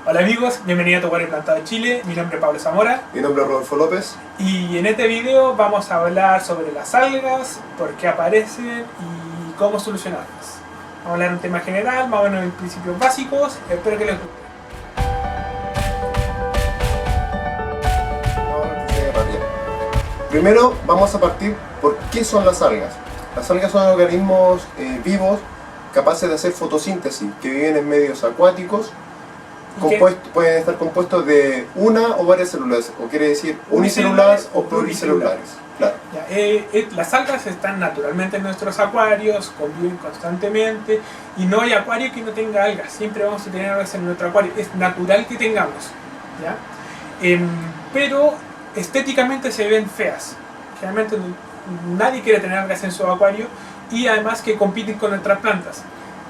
Hola amigos, bienvenidos a Tu Acuario Plantado de Chile. Mi nombre es Pablo Zamora. Mi nombre es Rodolfo López. Y en este video vamos a hablar sobre las algas, por qué aparecen y cómo solucionarlas. Vamos a hablar de un tema general, más o menos en principios básicos. Espero que les guste. Primero vamos a partir por qué son las algas. Las algas son organismos vivos capaces de hacer fotosíntesis, que viven en medios acuáticos. Pueden estar compuestos de una o varias células, o quiere decir unicelulares o pluricelulares. Claro. Las algas están naturalmente en nuestros acuarios, conviven constantemente y no hay acuario que no tenga algas. Siempre vamos a tener algas en nuestro acuario, es natural que tengamos, ¿ya? Pero estéticamente se ven feas. Generalmente nadie quiere tener algas en su acuario y además que compiten con nuestras plantas.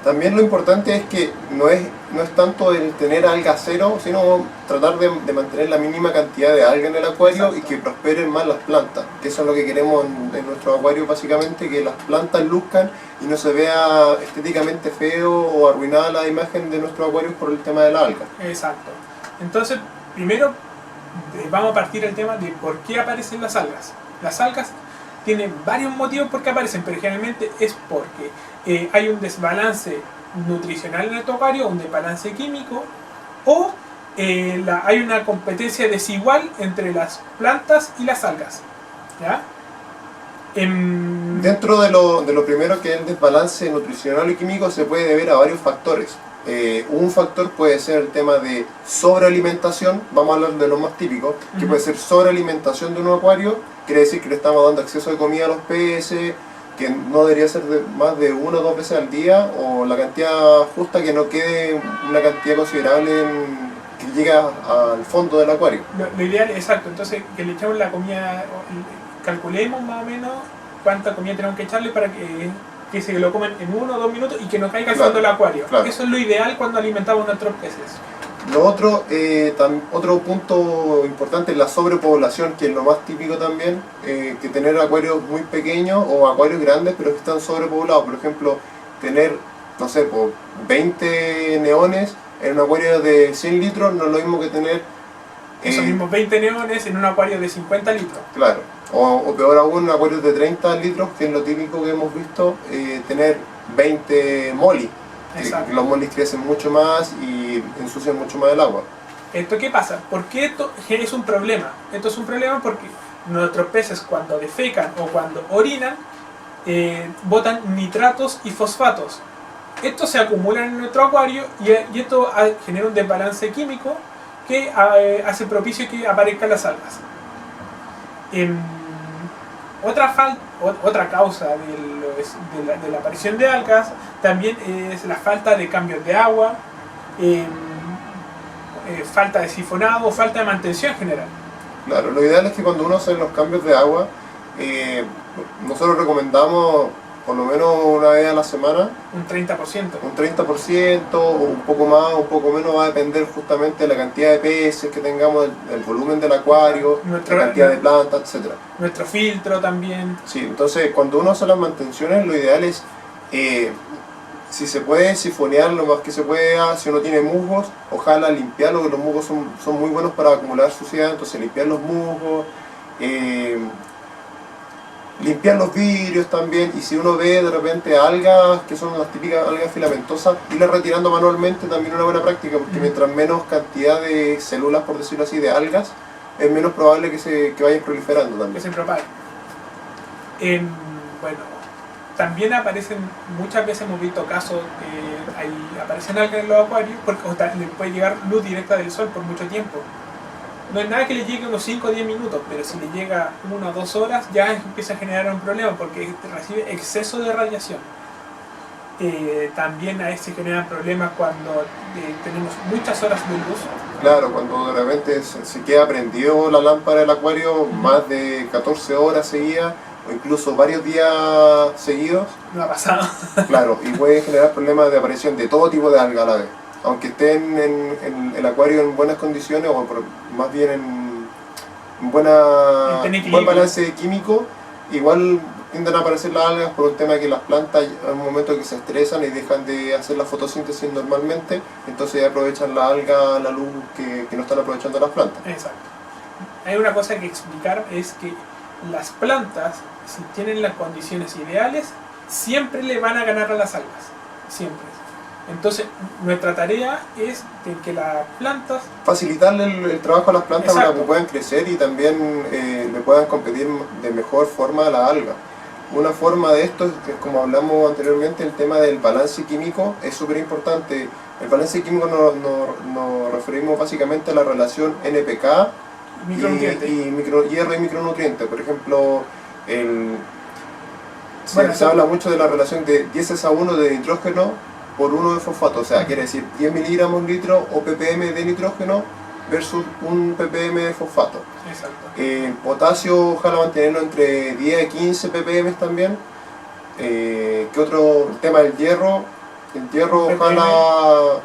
También lo importante es que no es tanto el tener algas cero, sino tratar de mantener la mínima cantidad de algas en el acuario. Exacto. Y que prosperen más las plantas, que eso es lo que queremos en nuestro acuario básicamente, que las plantas luzcan y no se vea estéticamente feo o arruinada la imagen de nuestro acuario por el tema de la alga. Exacto. Entonces, primero vamos a partir del tema de por qué aparecen las algas. Las algas tienen varios motivos por qué aparecen, pero generalmente es porque hay un desbalance nutricional en el acuario, un desbalance químico, o hay una competencia desigual entre las plantas y las algas, ¿ya? Dentro de lo primero, que es el desbalance nutricional y químico, se puede deber a varios factores. Un factor puede ser el tema de sobrealimentación. Vamos a hablar de lo más típico, que puede ser sobrealimentación de un acuario. Quiere decir que le estamos dando exceso de comida a los peces, que no debería ser más de 1 o 2 veces al día, o la cantidad justa, que no quede una cantidad considerable que llegue al fondo del acuario. Lo ideal, exacto, entonces que le echamos la comida, calculemos más o menos cuánta comida tenemos que echarle para que se lo comen en 1 o 2 minutos y que no caiga al fondo del acuario. Claro. Eso es lo ideal cuando alimentamos a nuestros peces. Lo otro, otro punto importante es la sobrepoblación, que es lo más típico también, que tener acuarios muy pequeños o acuarios grandes pero que están sobrepoblados. Por ejemplo, tener, no sé, 20 neones en un acuario de 100 litros no es lo mismo que tener esos mismos 20 neones en un acuario de 50 litros. Claro, o peor aún, acuarios de 30 litros, que es lo típico que hemos visto, tener 20 molly. Los molis crecen mucho más y ensucian mucho más el agua. ¿Esto qué pasa? ¿Por qué esto es un problema? Esto es un problema porque nuestros peces, cuando defecan o cuando orinan, botan nitratos y fosfatos. Estos se acumulan en nuestro acuario y esto genera un desbalance químico que hace propicio que aparezcan las algas. Otra causa de la aparición de algas también es la falta de cambios de agua, falta de sifonado, falta de mantención en general. Claro, lo ideal es que cuando uno hace los cambios de agua, nosotros recomendamos por lo menos una vez a la semana. Un 30%. Un 30%, o un poco más, un poco menos, va a depender justamente de la cantidad de peces que tengamos, el volumen del acuario, la cantidad de plantas, etc. Nuestro filtro también. Sí, entonces cuando uno hace las mantenciones, lo ideal es, si se puede, sifonear lo más que se pueda. Si uno tiene musgos, ojalá limpiarlo, porque los musgos son muy buenos para acumular suciedad, entonces limpiar los musgos. Limpiar los vidrios también, y si uno ve de repente algas, que son las típicas algas filamentosas, irlas retirando manualmente también es una buena práctica, porque mientras menos cantidad de células, por decirlo así, de algas, es menos probable que vayan proliferando también. Que se propaguen. Bueno, también aparecen, muchas veces hemos visto casos que aparecen algas en los acuarios, porque les puede llegar luz directa del sol por mucho tiempo. No es nada que le llegue unos 5 o 10 minutos, pero si le llega 1 o 2 horas ya empieza a generar un problema porque recibe exceso de radiación. También a veces generan problemas cuando tenemos muchas horas de luz. Claro, cuando de repente se queda prendido la lámpara del acuario más de 14 horas seguidas, o incluso varios días seguidos. No ha pasado. Claro, y puede generar problemas de aparición de todo tipo de alga a la vez. Aunque estén en el acuario en buenas condiciones, o más bien en buen balance químico, igual tienden a aparecer las algas por un tema que las plantas en un momento que se estresan y dejan de hacer la fotosíntesis normalmente, entonces ya aprovechan la alga, la luz que no están aprovechando las plantas. Exacto. Hay una cosa que explicar, es que las plantas, si tienen las condiciones ideales, siempre le van a ganar a las algas, siempre. Entonces, nuestra tarea es de que las plantas... Facilitarle el trabajo a las plantas. Exacto. Para que puedan crecer y también le puedan competir de mejor forma a la alga. Una forma de esto es, como hablamos anteriormente, el tema del balance químico es súper importante. El balance químico nos referimos básicamente a la relación NPK Micronutrientes. hierro y micronutrientes. Por ejemplo, Bueno, se habla mucho de la relación de 10:1 de nitrógeno por 1 de fosfato, o sea, quiere decir 10 miligramos litro o ppm de nitrógeno versus un ppm de fosfato. Exacto. El potasio, ojalá mantenerlo entre 10 a 15 ppm también. ¿Qué otro? El tema del hierro. El hierro, ojalá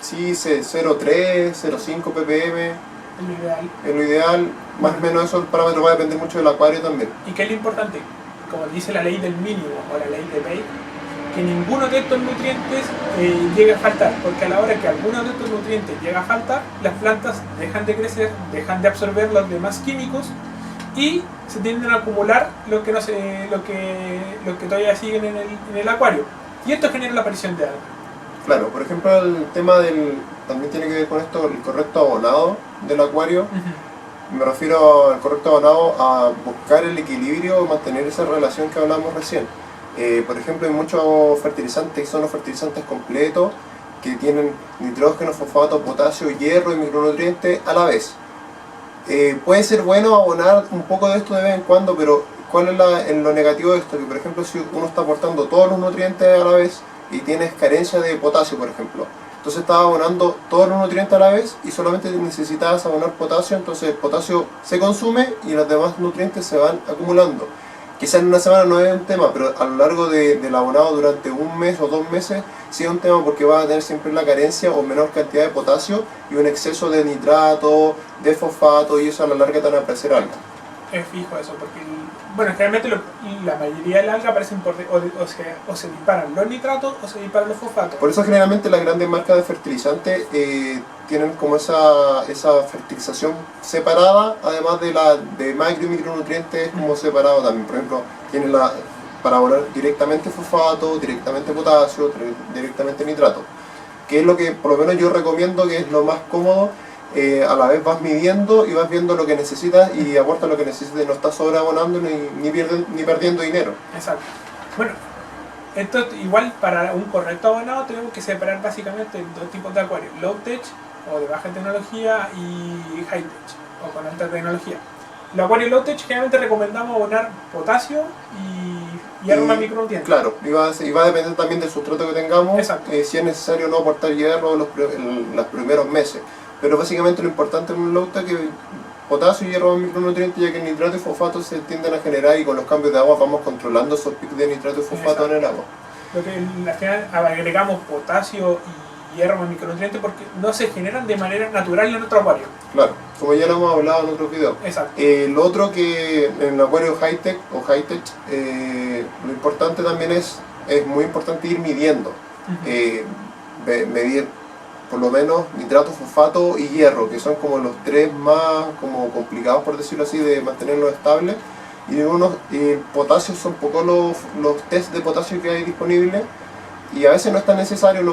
sí, 0,3, 0,5 ppm. El ideal. Es lo ideal. Más o menos eso, el parámetro va a depender mucho del acuario también. ¿Y qué es lo importante? Como dice la ley del mínimo o la ley de Bay, que ninguno de estos nutrientes llegue a faltar, porque a la hora que alguno de estos nutrientes llega a faltar, las plantas dejan de crecer, dejan de absorber los demás químicos y se tienden a acumular lo que todavía siguen en el acuario. Y esto genera la aparición de algas. Claro, por ejemplo, el tema también tiene que ver con esto, el correcto abonado del acuario. Me refiero al correcto abonado a buscar el equilibrio, mantener esa relación que hablamos recién. Por ejemplo, hay muchos fertilizantes que son los fertilizantes completos, que tienen nitrógeno, fosfato, potasio, hierro y micronutrientes a la vez. Puede ser bueno abonar un poco de esto de vez en cuando, pero ¿cuál es lo negativo de esto? Que por ejemplo, si uno está aportando todos los nutrientes a la vez y tienes carencia de potasio, por ejemplo, entonces estás abonando todos los nutrientes a la vez y solamente necesitas abonar potasio, entonces el potasio se consume y los demás nutrientes se van acumulando. Quizás en una semana no es un tema, pero a lo largo del abonado durante un mes o 2 meses sí es un tema, porque vas a tener siempre la carencia o menor cantidad de potasio y un exceso de nitrato, de fosfato, y eso a la larga te van a aparecer algas. Es fijo eso, porque generalmente la mayoría del alga aparecen o se disparan los nitratos o se disparan los fosfatos. Por eso generalmente las grandes marcas de fertilizantes tienen como esa fertilización separada, además de macro y micronutrientes como separado también. Por ejemplo, tienen para abonar directamente fosfato, directamente potasio, directamente nitrato, que es lo que por lo menos yo recomiendo, que es lo más cómodo. A la vez vas midiendo y vas viendo lo que necesitas y aportas lo que necesitas, y no estás sobreabonando ni perdiendo dinero. Exacto. Bueno, esto igual, para un correcto abonado tenemos que separar básicamente 2 tipos de acuarios: low tech o de baja tecnología y high tech o con alta tecnología. Los acuarios low tech generalmente recomendamos abonar potasio y hierro más micronutrientes. Claro, y va a depender también del sustrato que tengamos. Si es necesario no aportar hierro los primeros meses. Pero básicamente lo importante en un low tech es potasio y hierro micronutrientes, ya que el nitrato y fosfato se tienden a generar y con los cambios de agua vamos controlando esos picos de nitrato y fosfato en el agua. Lo que al final agregamos potasio y hierro más micronutrientes porque no se generan de manera natural en nuestro acuario. Claro, como ya lo hemos hablado en otros videos. Exacto. Lo otro, que en el acuario high-tech o high-tech, lo importante también es muy importante ir midiendo. Medir por lo menos nitrato, fosfato y hierro, que son como los 3 más como complicados, por decirlo así, de mantenerlos estables. Y potasio son pocos los test de potasio que hay disponibles, y a veces no es tan necesario.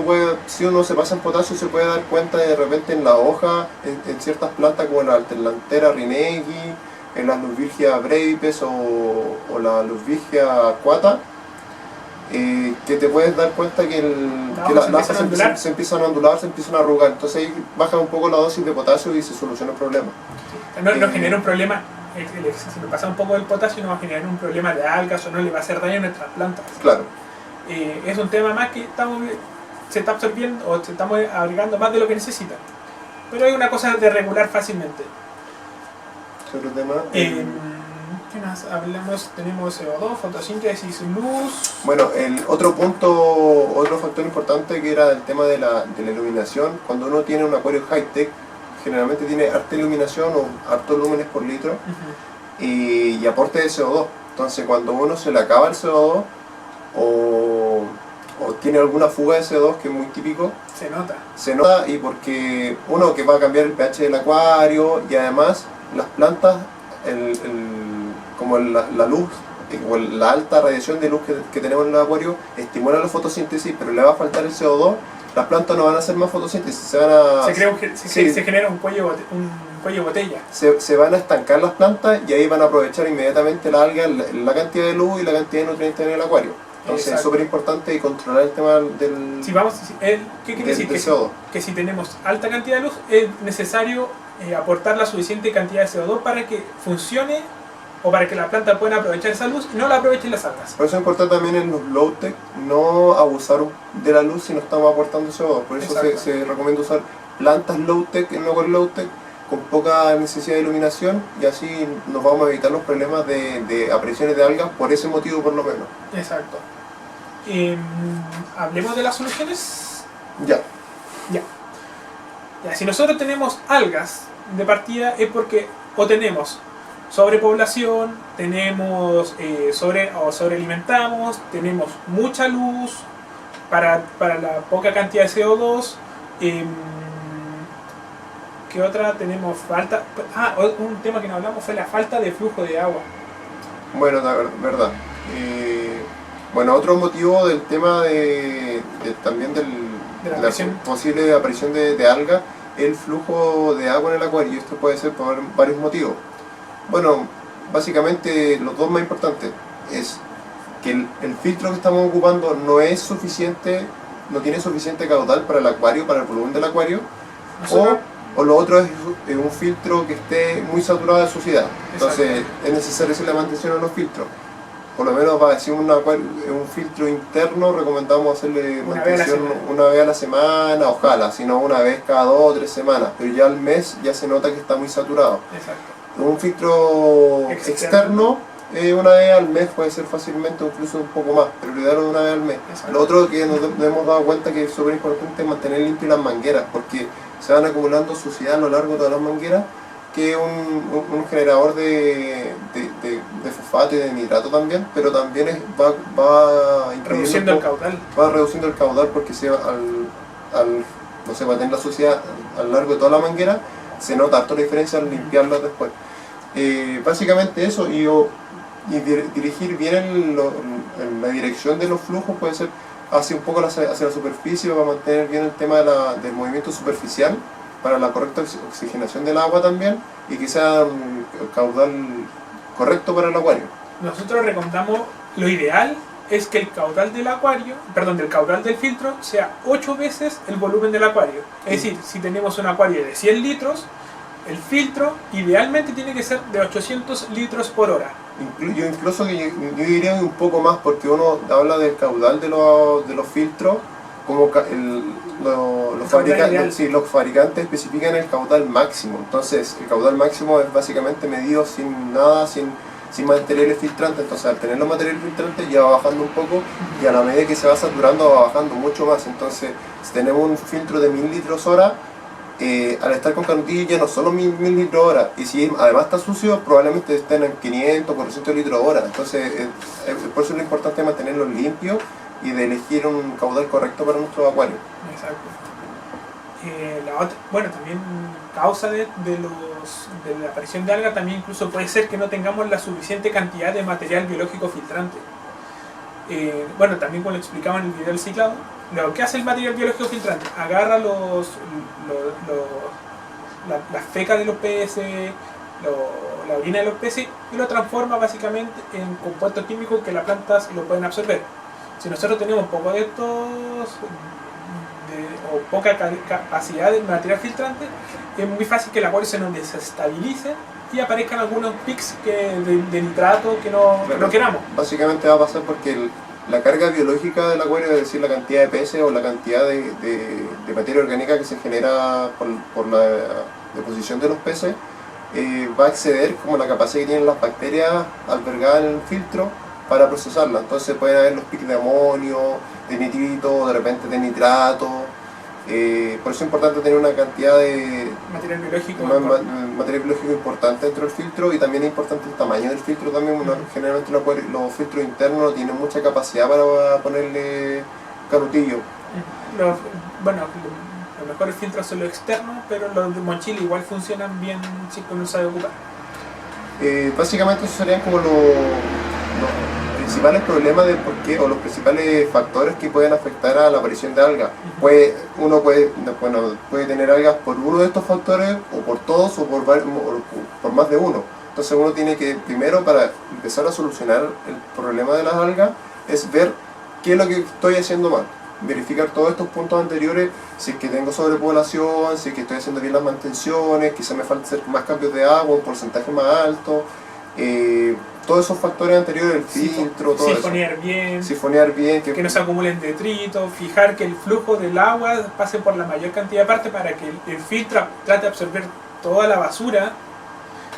Si uno se pasa en potasio, se puede dar cuenta de repente en la hoja, en ciertas plantas como la Alterlanthera rhinegi, en las Ludwigia brevis o la Ludwigia aquata, que te puedes dar cuenta que las hojas se empiezan a ondular, se empiezan a arrugar. Entonces ahí baja un poco la dosis de potasio y se soluciona el problema. No genera un problema. Si me pasa un poco del potasio, no va a generar un problema de algas o no le va a hacer daño a nuestras plantas. Claro. Es un tema más que se está absorbiendo o se estamos agregando más de lo que necesita. Pero hay una cosa de regular fácilmente. Otro tema. ¿Qué más hablamos? Tenemos CO2, fotosíntesis, luz. Bueno, el otro factor importante, que era el tema de la iluminación. Cuando uno tiene un acuario high-tech, generalmente tiene harta iluminación o hartos lúmenes por litro y aporte de CO2. Entonces cuando uno se le acaba el CO2 o, o tiene alguna fuga de CO2, que es muy típico, se nota, y porque uno, que va a cambiar el pH del acuario, y además las plantas, como la luz, o la alta radiación de luz que tenemos en el acuario estimula la fotosíntesis, pero le va a faltar el CO2, las plantas no van a hacer más fotosíntesis, se genera un cuello de botella. Se van a estancar las plantas, y ahí van a aprovechar inmediatamente la alga, la cantidad de luz y la cantidad de nutrientes en el acuario. Entonces es súper importante controlar el tema del ¿qué quiere decir? CO2. Que si tenemos alta cantidad de luz, es necesario aportar la suficiente cantidad de CO2 para que funcione, o para que la planta pueda aprovechar esa luz y no la aprovechen las algas. Por eso es importante también en los low-tech no abusar de la luz si no estamos aportando CO2. Por eso se recomienda usar plantas low-tech en lugar low-tech, con poca necesidad de iluminación, y así nos vamos a evitar los problemas de apariciones de algas por ese motivo, por lo menos. Exacto. Hablemos de las soluciones. Ya. Si nosotros tenemos algas de partida, es porque o tenemos sobrepoblación, tenemos sobrealimentamos, tenemos mucha luz para la poca cantidad de CO2. ¿Qué otra? Tenemos falta. Un tema que no hablamos fue la falta de flujo de agua. Bueno, la verdad. Bueno, otro motivo del tema también de la posible aparición de algas, el flujo de agua en el acuario. Y esto puede ser por varios motivos. Bueno, básicamente los dos más importantes es que el filtro que estamos ocupando no es suficiente, no tiene suficiente caudal para el acuario, para el volumen del acuario, o lo otro es un filtro que esté muy saturado de suciedad. Entonces es necesario hacer la mantención a los filtros. Por lo menos para decir un filtro interno, recomendamos hacerle mantención una vez a la semana, ojalá, sino una vez cada 2 o 3 semanas, pero ya al mes ya se nota que está muy saturado. Un filtro externo, una vez al mes puede ser fácilmente, incluso un poco más, pero lo ideal es una vez al mes. Lo otro que nos hemos dado cuenta que es súper importante es mantener limpias las mangueras, porque se van acumulando suciedad a lo largo de todas las mangueras, que es un generador de fosfato y de nitrato también, pero también va reduciendo el caudal. Va reduciendo el caudal, porque no sé, va a tener la suciedad a lo largo de toda la manguera, se nota harto la diferencia al limpiarla después. Básicamente eso, y dirigir bien en la dirección de los flujos, puede ser hacia un poco hacia la superficie, para mantener bien el tema del movimiento superficial, para la correcta oxigenación del agua también, y que sea un caudal correcto para el acuario. Nosotros recomendamos, lo ideal es que el caudal del caudal del filtro sea 8 veces el volumen del acuario. Es decir, si tenemos un acuario de 100 litros, el filtro idealmente tiene que ser de 800 litros por hora. Yo diría un poco más, porque uno habla del caudal de los filtros, como los fabricantes especifican el caudal máximo. Entonces el caudal máximo es básicamente medido sin materiales filtrantes. Entonces al tener los materiales filtrantes ya va bajando un poco, y a la medida que se va saturando va bajando mucho más. Entonces si tenemos un filtro de 1000 litros hora, al estar con canutillo ya no son los 1000 litros hora, y si además está sucio probablemente estén en 500, 400 litros hora. Entonces por eso es lo importante mantenerlos limpios y de elegir un caudal correcto para nuestro acuario. Exacto. También causa de la aparición de algas, también incluso puede ser que no tengamos la suficiente cantidad de material biológico filtrante. También como lo explicaba en el video del ciclado, lo que hace el material biológico filtrante, agarra las fecas de los peces, la orina de los peces, y lo transforma básicamente en compuestos químicos que las plantas lo pueden absorber. Si nosotros tenemos poco de estos, o poca capacidad de material filtrante, es muy fácil que el acuario se nos desestabilice y aparezcan algunos pics de nitrato que no queramos. Básicamente va a pasar porque la carga biológica del acuario, es decir, la cantidad de peces o la cantidad de materia orgánica que se genera por la deposición de los peces, va a exceder como la capacidad que tienen las bacterias albergadas en el filtro para procesarla. Entonces pueden haber los picos de amonio, de nitrito, de repente de nitrato, Por eso es importante tener una cantidad de Material biológico. material biológico importante dentro del filtro, y también es importante el tamaño del filtro también. Generalmente los filtros internos no tienen mucha capacidad para ponerle canutillo. Bueno, los mejores filtros son los externos, pero los de mochila igual funcionan bien si uno sabe ocupar. Básicamente esos serían como los principales problemas de por qué, o los principales factores que pueden afectar a la aparición de algas. Uno puede tener algas por uno de estos factores, o por todos, o por más de uno. Entonces uno tiene que, primero, para empezar a solucionar el problema de las algas, es ver qué es lo que estoy haciendo mal. Verificar todos estos puntos anteriores, si es que tengo sobrepoblación, si es que estoy haciendo bien las mantenciones, quizá me falta hacer más cambios de agua, un porcentaje más alto, todos esos factores anteriores, el filtro, todo sifonear eso. bien, Sifonear bien, que no se acumulen detritos, fijar que el flujo del agua pase por la mayor cantidad de partes para que el filtro trate de absorber toda la basura,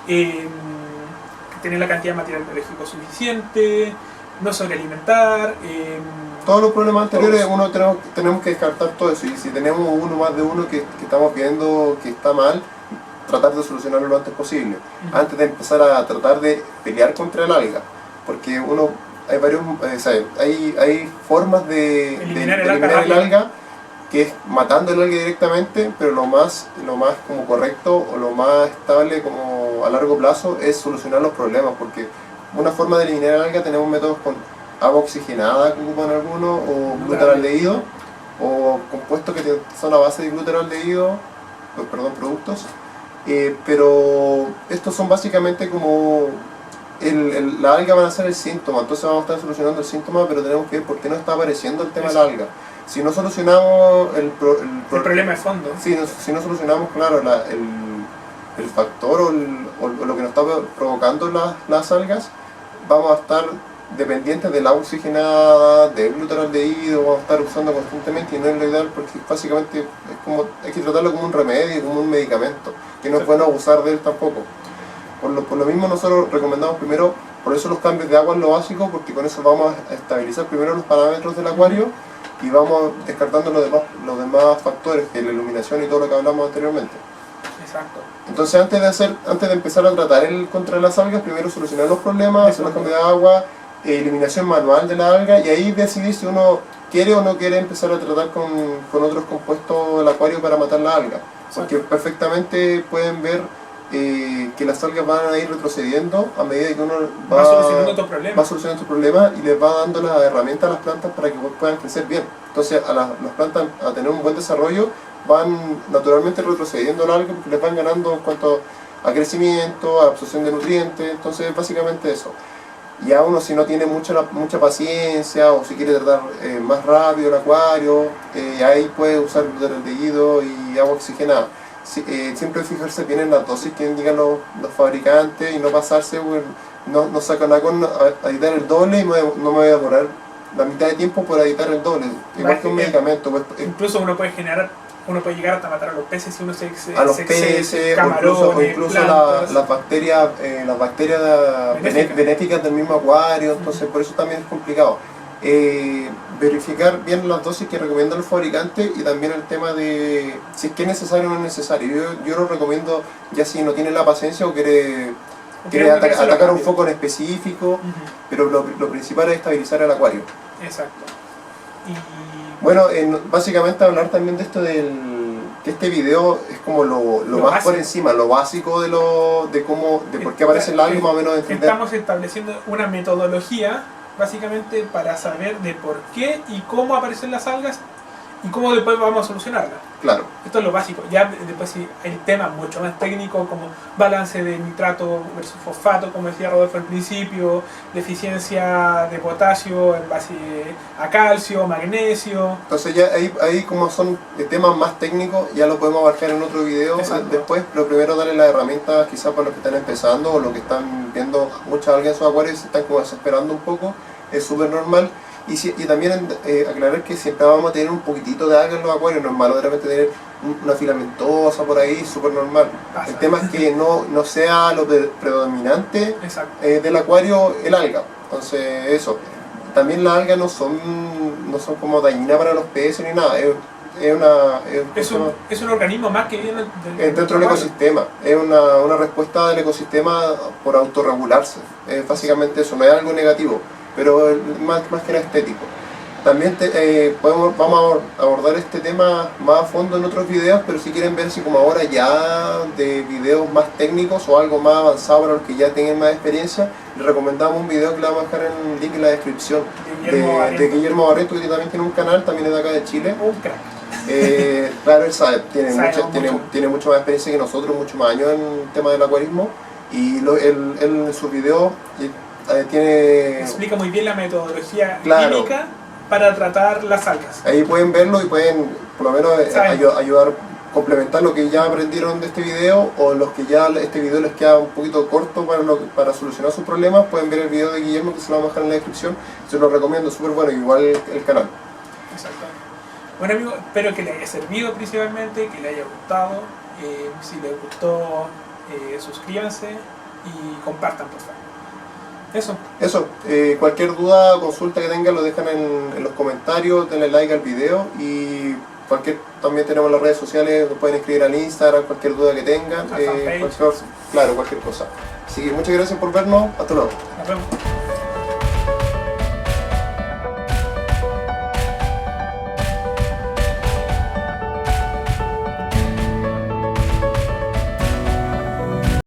tener la cantidad de material biológico suficiente, no sobrealimentar. Todos los problemas anteriores tenemos que descartar todo eso, y si tenemos más de uno que estamos viendo que está mal, tratar de solucionarlo lo antes posible, antes de empezar a tratar de pelear contra el alga, porque hay formas de eliminar el alga, que es matando el alga directamente, pero lo más como correcto, o lo más estable como a largo plazo, es solucionar los problemas, porque una forma de eliminar el alga, tenemos métodos con agua oxigenada, que ocupan algunos, o glutaraldehído, o compuestos que son a base de glutaraldehído, productos, pero estos son básicamente como la alga van a ser el síntoma, entonces vamos a estar solucionando el síntoma, pero tenemos que ver por qué no está apareciendo el tema de la alga. Si no solucionamos el problema de fondo, si no solucionamos, claro, el factor o lo que nos está provocando las algas, vamos a estar dependientes del agua oxigenada, del glutaraldehído, vamos a estar usando constantemente, y no es lo ideal, porque básicamente hay que tratarlo como un remedio, como un medicamento, que no es bueno abusar de él tampoco. Por lo mismo nosotros recomendamos primero, por eso los cambios de agua es lo básico, porque con eso vamos a estabilizar primero los parámetros del acuario, y vamos descartando los demás factores, que es la iluminación y todo lo que hablamos anteriormente. Exacto. Entonces antes de empezar a tratar contra las algas, primero solucionar los problemas, hacer los cambios de agua, eliminación manual de la alga, y ahí decidir si uno quiere o no quiere empezar a tratar con otros compuestos del acuario para matar la alga, porque perfectamente pueden ver que las algas van a ir retrocediendo a medida que uno va solucionando estos problemas, y les va dando las herramientas a las plantas para que puedan crecer bien. Entonces las plantas, a tener un buen desarrollo, van naturalmente retrocediendo la alga, porque les van ganando en cuanto a crecimiento, a absorción de nutrientes. Entonces básicamente eso. Ya uno, si no tiene mucha paciencia, o si quiere tratar más rápido el acuario, ahí puede usar glutaraldehído y agua oxigenada. Siempre fijarse bien en las dosis que indican los fabricantes, y no pasarse, no sacan a editar el doble, y no me voy a demorar la mitad de tiempo por editar el doble, igual que un medicamento. Incluso uno puede llegar hasta matar a los peces si uno se excede. A los peces, o incluso las bacterias benéficas del mismo acuario. Entonces por eso también es complicado. Verificar bien las dosis que recomiendan los fabricantes, y también el tema de si es que es necesario o no es necesario. Yo lo recomiendo ya si no tiene la paciencia, o quiere atacar un foco en específico, pero lo principal es estabilizar el acuario. Exacto. Bueno, básicamente hablar también de esto que este video es como lo más básico, por encima, lo básico de por qué aparece el alga, más o menos entender. Estamos estableciendo una metodología básicamente para saber de por qué y cómo aparecen las algas, y cómo después vamos a solucionarlas. Claro. Esto es lo básico. Ya después sí hay temas mucho más técnicos, como balance de nitrato versus fosfato, como decía Rodolfo al principio, deficiencia de potasio en base a calcio, magnesio. Entonces ya ahí como son temas más técnicos, ya lo podemos abarcar en otro video. Exacto. Después, lo primero, darle las herramientas quizás para los que están empezando, o los que están viendo muchas algas en sus acuarios y se están como desesperando un poco. Es súper normal. Y también aclarar que siempre vamos a tener un poquitito de alga en los acuarios. No es malo de repente tener una filamentosa por ahí, súper normal. El tema es que no sea lo predominante del acuario el alga. Entonces eso. También las algas no son como dañinas para los peces ni nada. Es un organismo más que viene dentro del ecosistema. Es una respuesta del ecosistema por autorregularse. Es básicamente eso, no es algo negativo, pero es más que nada estético. También vamos a abordar este tema más a fondo en otros videos, pero si quieren ver así como ahora ya de videos más técnicos o algo más avanzado para los que ya tengan más experiencia, les recomendamos un video que le vamos a dejar en el link en la descripción de Guillermo Barreto, que también tiene un canal, también es de acá de Chile. Un crack. Claro, él sabe, tiene mucho más experiencia que nosotros, mucho más años en el tema del acuarismo, y él en sus videos tiene... Explica muy bien la metodología claro, química para tratar las algas. Ahí pueden verlo y pueden por lo menos ayudar, complementar lo que ya aprendieron de este video, o los que ya este video les queda un poquito corto para solucionar sus problemas, pueden ver el video de Guillermo, que se lo vamos a dejar en la descripción. Se lo recomiendo, súper bueno, igual el canal. Exactamente. Bueno amigos, espero que les haya servido principalmente, que les haya gustado. Si les gustó, suscríbanse y compartan por favor. Eso, cualquier duda o consulta que tengan lo dejan en los comentarios, denle like al video, y también tenemos las redes sociales, nos pueden escribir al Instagram, cualquier duda que tengan, cualquier cosa. Así que muchas gracias por vernos, hasta luego. Nos vemos.